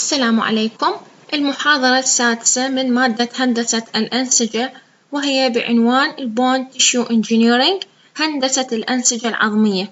السلام عليكم. المحاضرة السادسة من مادة هندسة الانسجة، وهي بعنوان Bone Tissue Engineering، هندسة الأنسجة العظمية.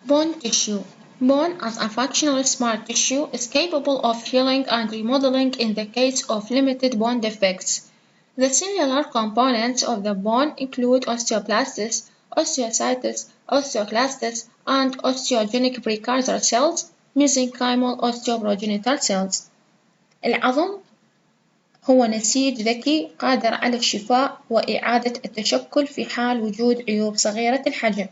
Bone tissue. Bone as a functional smart tissue is capable of healing and remodeling in the case of limited bone defects. The cellular components of the bone include osteoblasts, osteocytes, osteoclasts, and osteogenic precursor cells, mesenchymal osteoprogenitor cells. العظم هو نسيج ذكي قادر على الشفاء وإعادة التشكل في حال وجود عيوب صغيرة الحجم.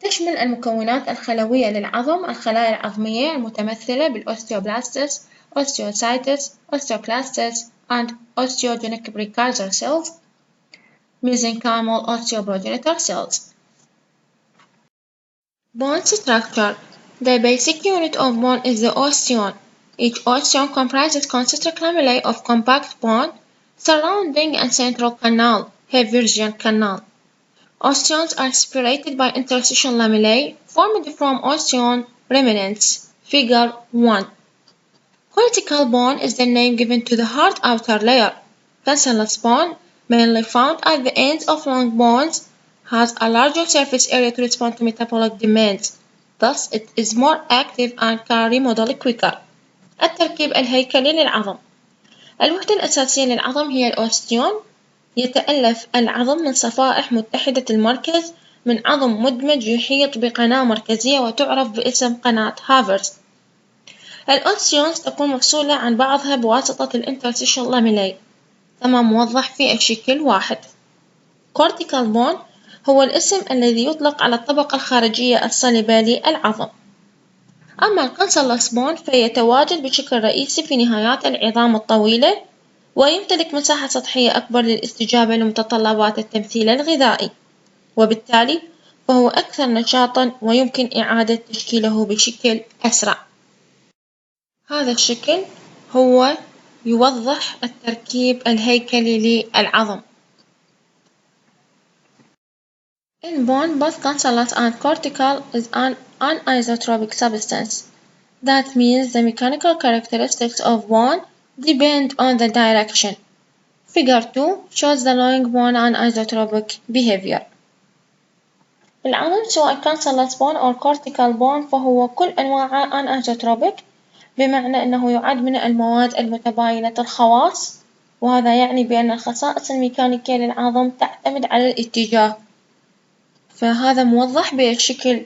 تشمل المكونات الخلوية للعظم الخلايا العظمية المتمثلة بالأوستيوبلاستس، osteocytes, osteoclasts, and osteogenic precursor cells, mesenchymal osteoprogenitor cells. Bone structure. The basic unit of bone is the osteon. Each osteon comprises concentric lamellae of compact bone surrounding a central canal, Haversian canal. Osteons are separated by interstitial lamellae formed from osteon remnants. Figure 1. Cortical bone is the name given to the hard outer layer. Cancellous bone, mainly found at the ends of long bones, has a larger surface area to respond to metabolic demands. Thus, it is more active and can remodel quicker. التركيب الهيكلي للعظم. الوحدة الأساسية للعظم هي الأوستيون. يتألف العظم من صفائح متحدة المركز من عظم مدمج يحيط بقناة مركزية وتعرف باسم قناة هافرز. الأوستيونز تكون مفصولة عن بعضها بواسطة الانترستيشال لاميلاي كما موضح في الشكل 1. كورتيكال بون هو الاسم الذي يطلق على الطبقة الخارجية الصلبة للعظم. أما الكانسلس بون فيتواجد بشكل رئيسي في نهايات العظام الطويلة ويمتلك مساحة سطحية أكبر للاستجابة لمتطلبات التمثيل الغذائي، وبالتالي فهو أكثر نشاطًا ويمكن إعادة تشكيله بشكل أسرع. هذا الشكل هو يوضح التركيب الهيكلي للعظم. In bone, both cancellous and cortical is an anisotropic substance. That means the mechanical characteristics of bone depend on the direction. Figure 2 shows the long bone anisotropic behavior. العظم سواء cancellous bone أو cortical bone فهو كل أنواعه anisotropic، بمعنى أنه يعد من المواد المتباينة الخواص، وهذا يعني بأن الخصائص الميكانيكية للعظم تعتمد على الاتجاه. فهذا موضح بالشكل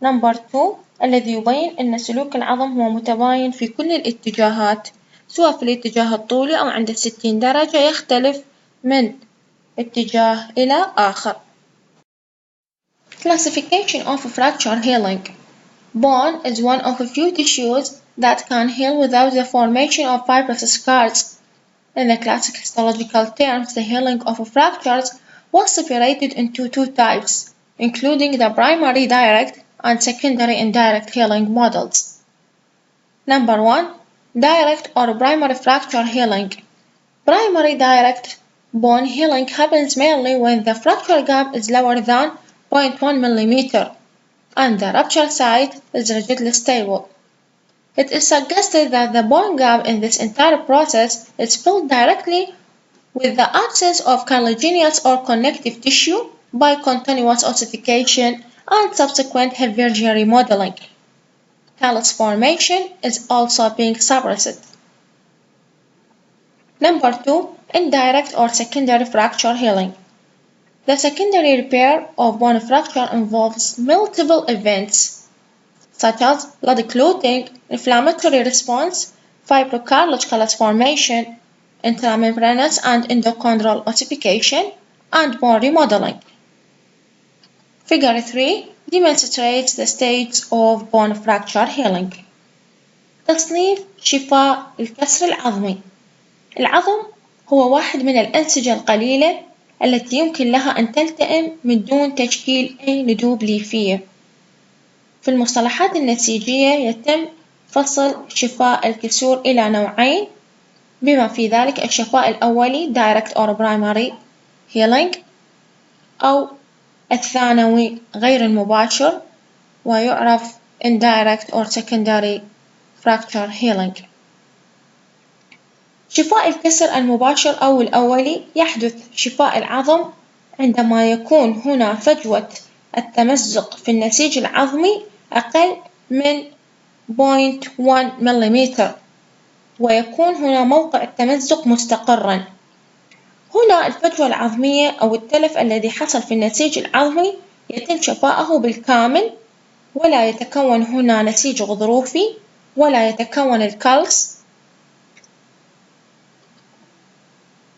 نمبر 2 الذي يبين أن سلوك العظم هو متباين في كل الاتجاهات، سواء في الاتجاه الطولي أو عند 60 درجة يختلف من اتجاه إلى آخر. Classification of fracture healing. Bone is one of a few tissues that can heal without the formation of fibrous scars. In the classic histological terms, the healing of fractures was separated into two types, including the primary direct and secondary indirect healing models. Number 1. Direct or primary fracture healing. Primary direct bone healing happens mainly when the fracture gap is lower than 0.1 mm and the rupture site is rigidly stable. It is suggested that the bone gap in this entire process is filled directly with the absence of cartilaginous or connective tissue by continuous ossification and subsequent Haversian remodeling. Callus formation is also being suppressed. Number 2. Indirect or secondary fracture healing. The secondary repair of bone fracture involves multiple events, such as blood clotting, inflammatory response, fibrocartilage callus formation, intramembranous and endochondral ossification, and bone remodeling. Figure 3 demonstrates the stages of bone fracture healing. تصنيف شفاء الكسر العظمي. العظم هو واحد من الأنسجة القليلة التي يمكن لها أن تلتئم من دون تشكيل أي ندوب ليفية. في المصطلحات النسيجية يتم فصل شفاء الكسور إلى نوعين، بما في ذلك الشفاء الأولي direct or primary healing، أو الثانوي غير المباشر ويعرف indirect or secondary fracture healing. شفاء الكسر المباشر أو الأولي يحدث شفاء العظم عندما يكون هنا فجوة التمزق في النسيج العظمي أقل من 0.1 ملم، ويكون هنا موقع التمزق مستقرًا. هنا الفجوة العظمية أو التلف الذي حصل في النسيج العظمي يتم شفاؤه بالكامل، ولا يتكون هنا نسيج غضروفي ولا يتكون الكلس،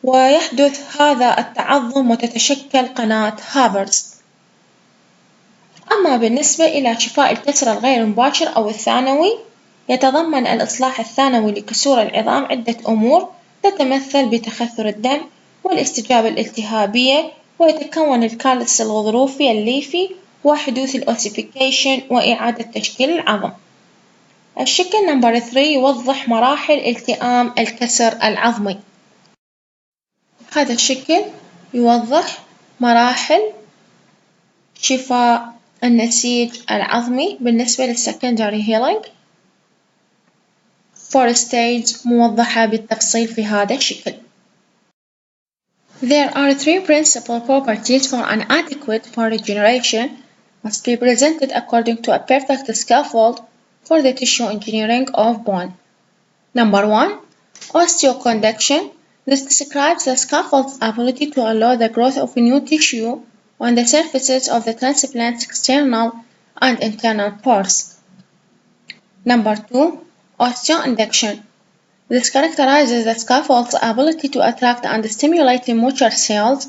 ويحدث هذا التعظم وتتشكل قناة هافرز. أما بالنسبة إلى شفاء الكسر الغير مباشر أو الثانوي، يتضمن الإصلاح الثانوي لكسور العظام عدة أمور تتمثل بتخثر الدم والاستجابة الالتهابية، ويتكون الكالس الغضروفي الليفي وحدوث الأوسيفيكيشن وإعادة تشكيل العظم. الشكل نمبر 3 يوضح مراحل التئام الكسر العظمي. هذا الشكل يوضح مراحل شفاء النسيج العظمي بالنسبة للسكندري هيلينج. 4 stages موضحة بالتفصيل في هذا الشكل. There are 3 principal properties for an adequate bone regeneration must be presented according to a perfect scaffold for the tissue engineering of bone. Number 1, osteoconduction. This describes the scaffold's ability to allow the growth of new tissue on the surfaces of the transplant's external and internal pores. Number 2, osteoinduction. This characterizes the scaffold's ability to attract and stimulate immature cells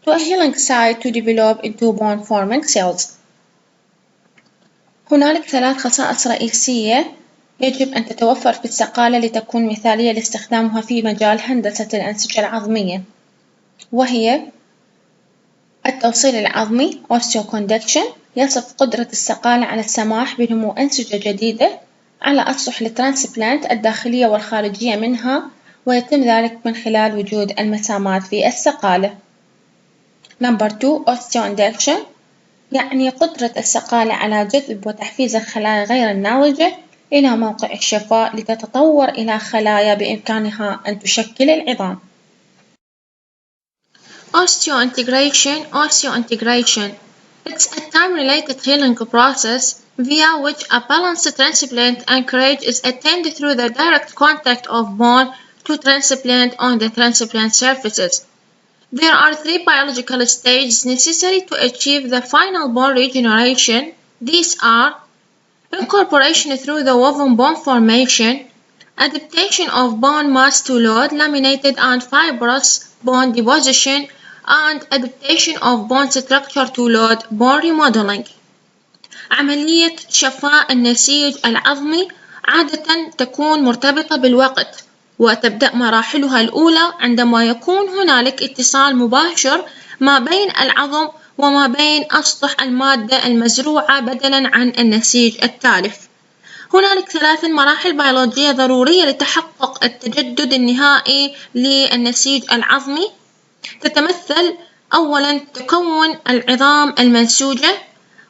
to a healing site to develop into bone-forming cells. هنالك 3 خصائص رئيسية يجب أن تتوفر في السقالة لتكون مثالية لاستخدامها في مجال هندسة الأنسجة العظمية، وهي التوصيل العظمي osteoconduction يصف قدرة السقالة على السماح بنمو أنسجة جديدة على أسطح الترانسبلانت الداخلية والخارجية منها، ويتم ذلك من خلال وجود المسامات في السقالة. Number 2 osteoinduction يعني قدرة السقالة على جذب وتحفيز الخلايا غير الناضجة إلى موقع الشفاء لتتطور إلى خلايا بإمكانها أن تشكل العظام. Osteointegration It's a time-related healing process via which a balanced transplant anchorage is attained through the direct contact of bone to transplant on the transplant surfaces. There are 3 biological stages necessary to achieve the final bone regeneration. These are incorporation through the woven bone formation, adaptation of bone mass to load, laminated and fibrous bone deposition, and adaptation of bone structure to load, bone remodeling. عملية شفاء النسيج العظمي عادة تكون مرتبطة بالوقت، وتبدأ مراحلها الأولى عندما يكون هنالك اتصال مباشر ما بين العظم وما بين أسطح المادة المزروعة بدلاً عن النسيج التالف. هنالك 3 مراحل بيولوجية ضرورية لتحقق التجدد النهائي للنسيج العظمي، تتمثل أولاً تكون العظام المنسوجة،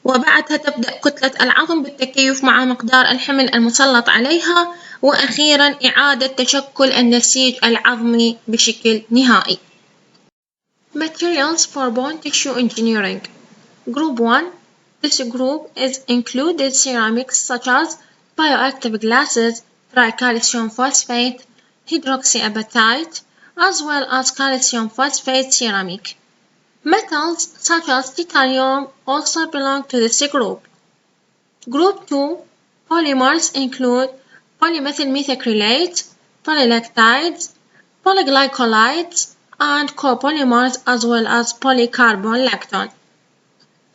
وبعدها تبدأ كتلة العظم بالتكيف مع مقدار الحمل المسلط عليها، وأخيراً إعادة تشكل النسيج العظمي بشكل نهائي. Materials for bone tissue engineering. Group 1. This group included ceramics such as bioactive glasses, tricalcium phosphate, hydroxyapatite, as well as calcium phosphate ceramic. Metals such as titanium also belong to this group. Group 2. Polymers include polymethyl methacrylate, polylactides, polyglycolides, and copolymers as well as polycarbonlactone.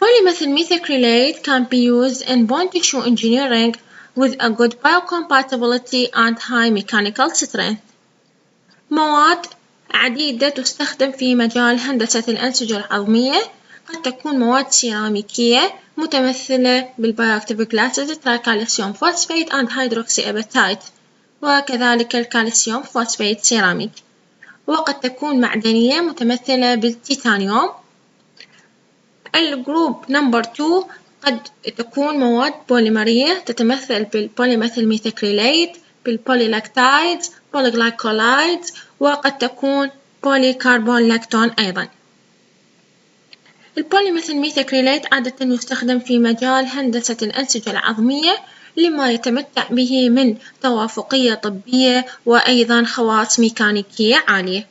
Polymethyl methacrylate can be used in bone tissue engineering with a good biocompatibility and high mechanical strength. مواد عديدة تستخدم في مجال هندسة الأنسجة العظمية، قد تكون مواد سيراميكية متمثلة بالبايوأكتيف جلاسز، ترايكالسيوم فوسفات and hydroxyapatite، وكذلك الكالسيوم فوسفات سيراميك، وقد تكون معدنية متمثلة بالتيتانيوم. الجروب نمبر 2 قد تكون مواد بوليمرية تتمثل بالبوليميثيل ميثاكريليت، بالبوليلاكتايدز، بوليغلايكولايدز، وقد تكون بوليكربونلاكتون أيضا. البوليميثيل ميثاكريليت عادة يستخدم في مجال هندسة الأنسجة العظمية لما يتمتع به من توافقية طبية وأيضا خواص ميكانيكية عالية.